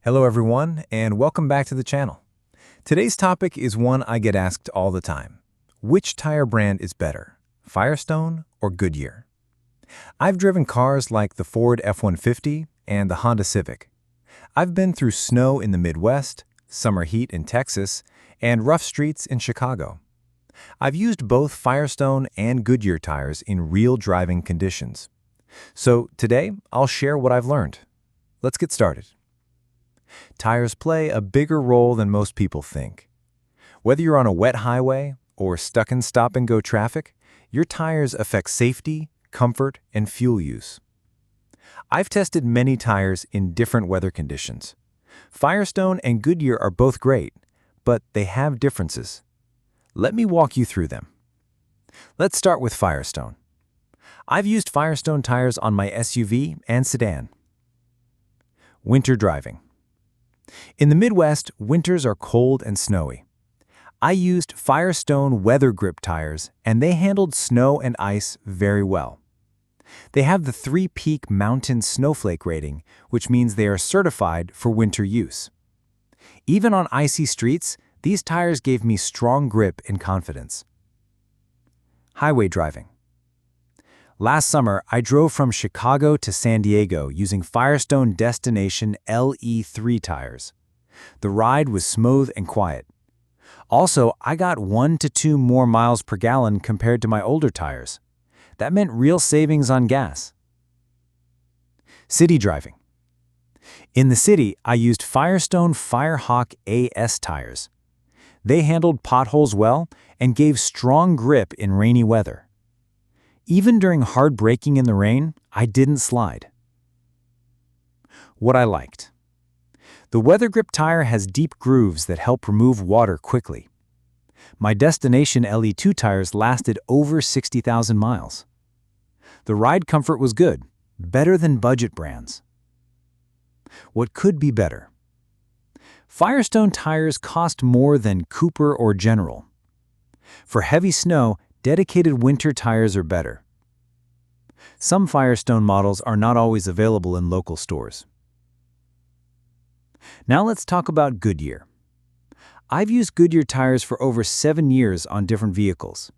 Hello everyone, and welcome back to the channel. Today's topic is one I get asked all the time. Which tire brand is better, Firestone or Goodyear? I've driven cars like the Ford F-150 and the Honda Civic. I've been through snow in the Midwest, summer heat in Texas, and rough streets in Chicago. I've used both Firestone and Goodyear tires in real driving conditions. So today, I'll share what I've learned. Let's get started. Tires play a bigger role than most people think. Whether you're on a wet highway or stuck in stop-and-go traffic, your tires affect safety, comfort, and fuel use. I've tested many tires in different weather conditions. Firestone and Goodyear are both great, but they have differences. Let me walk you through them. Let's start with Firestone. I've used Firestone tires on my SUV and sedan. Winter driving. In the Midwest, winters are cold and snowy. I used Firestone weathergrip tires, and they handled snow and ice very well. They have the 3-peak mountain snowflake rating, which means they are certified for winter use. Even on icy streets, these tires gave me strong grip and confidence. Highway driving. Last summer, I drove from Chicago to San Diego using Firestone Destination LE3 tires. The ride was smooth and quiet. Also, I got 1 to 2 more miles per gallon compared to my older tires. That meant real savings on gas. City driving. In the city, I used Firestone Firehawk AS tires. They handled potholes well and gave strong grip in rainy weather. Even during hard braking in the rain, I didn't slide. What I liked. The weathergrip tire has deep grooves that help remove water quickly. My Destination LE2 tires lasted over 60,000 miles. The ride comfort was good, better than budget brands. What could be better? Firestone tires cost more than Cooper or General. For heavy snow, dedicated winter tires are better. Some Firestone models are not always available in local stores. Now let's talk about Goodyear. I've used Goodyear tires for over 7 years on different vehicles.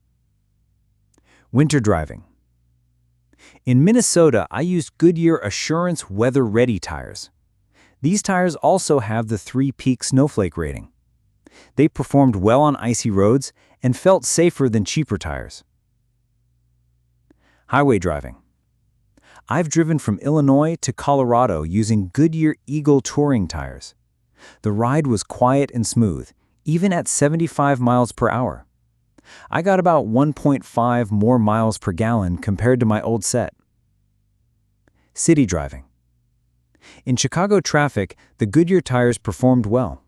Winter driving. In Minnesota, I used Goodyear Assurance Weather Ready tires. These tires also have the 3-peak snowflake rating. They performed well on icy roads and felt safer than cheaper tires. Highway driving. I've driven from Illinois to Colorado using Goodyear Eagle touring tires. The ride was quiet and smooth, even at 75 miles per hour. I got about 1.5 more miles per gallon compared to my old set. City driving. In Chicago traffic, the Goodyear tires performed well.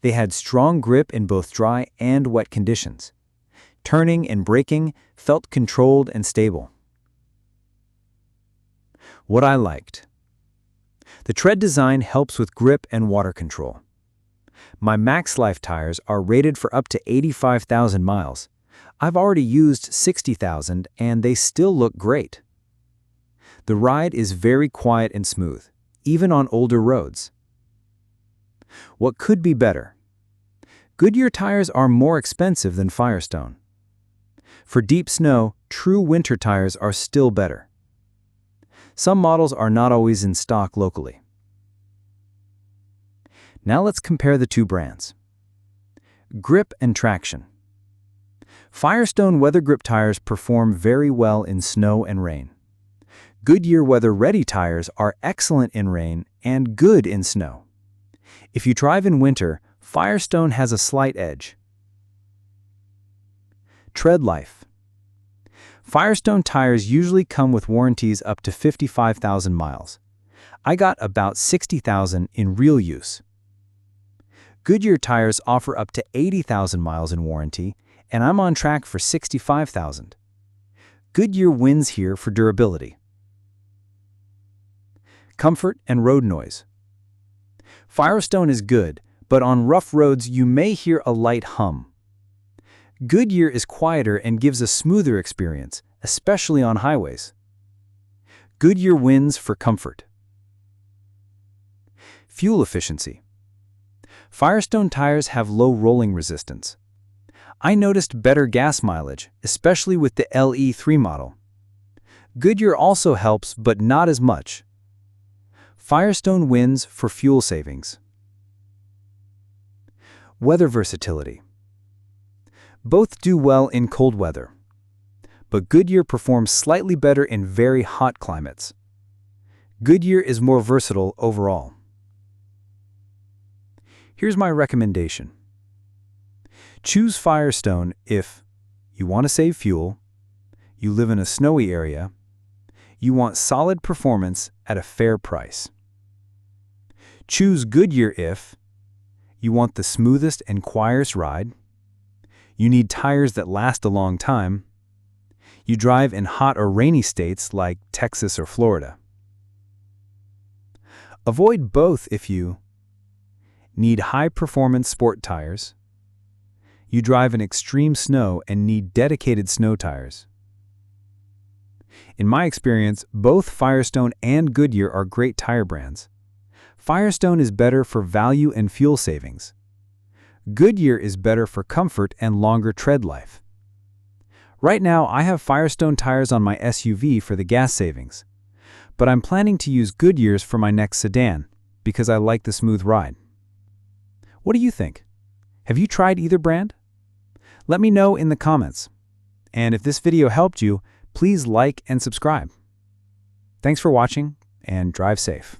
They had strong grip in both dry and wet conditions. Turning and braking felt controlled and stable. What I liked. The tread design helps with grip and water control. My maxlife tires are rated for up to 85,000 miles. I've already used 60,000 and they still look great. The ride is very quiet and smooth, even on older roads. What could be better? Goodyear tires are more expensive than Firestone. For deep snow, true winter tires are still better. Some models are not always in stock locally. Now let's compare the two brands. Grip and traction. Firestone weathergrip tires perform very well in snow and rain. Goodyear Weather Ready tires are excellent in rain and good in snow. If you drive in winter, Firestone has a slight edge. Tread life. Firestone tires usually come with warranties up to 55,000 miles. I got about 60,000 in real use. Goodyear tires offer up to 80,000 miles in warranty, and I'm on track for 65,000. Goodyear wins here for durability. Comfort and road noise. Firestone is good, but on rough roads you may hear a light hum. Goodyear is quieter and gives a smoother experience, especially on highways. Goodyear wins for comfort. Fuel efficiency. Firestone tires have low rolling resistance. I noticed better gas mileage, especially with the LE3 model. Goodyear also helps, but not as much. Firestone wins for fuel savings. Weather versatility. Both do well in cold weather, but Goodyear performs slightly better in very hot climates. Goodyear is more versatile overall. Here's my recommendation. Choose Firestone if you want to save fuel, you live in a snowy area, you want solid performance at a fair price. Choose Goodyear if you want the smoothest and quietest ride, you need tires that last a long time, you drive in hot or rainy states like Texas or Florida. Avoid both if you need high-performance sport tires, you drive in extreme snow and need dedicated snow tires. In my experience, both Firestone and Goodyear are great tire brands. Firestone is better for value and fuel savings. Goodyear is better for comfort and longer tread life. Right now, I have Firestone tires on my SUV for the gas savings, but I'm planning to use Goodyear's for my next sedan because I like the smooth ride. What do you think? Have you tried either brand? Let me know in the comments. And if this video helped you, please like and subscribe. Thanks for watching, and drive safe.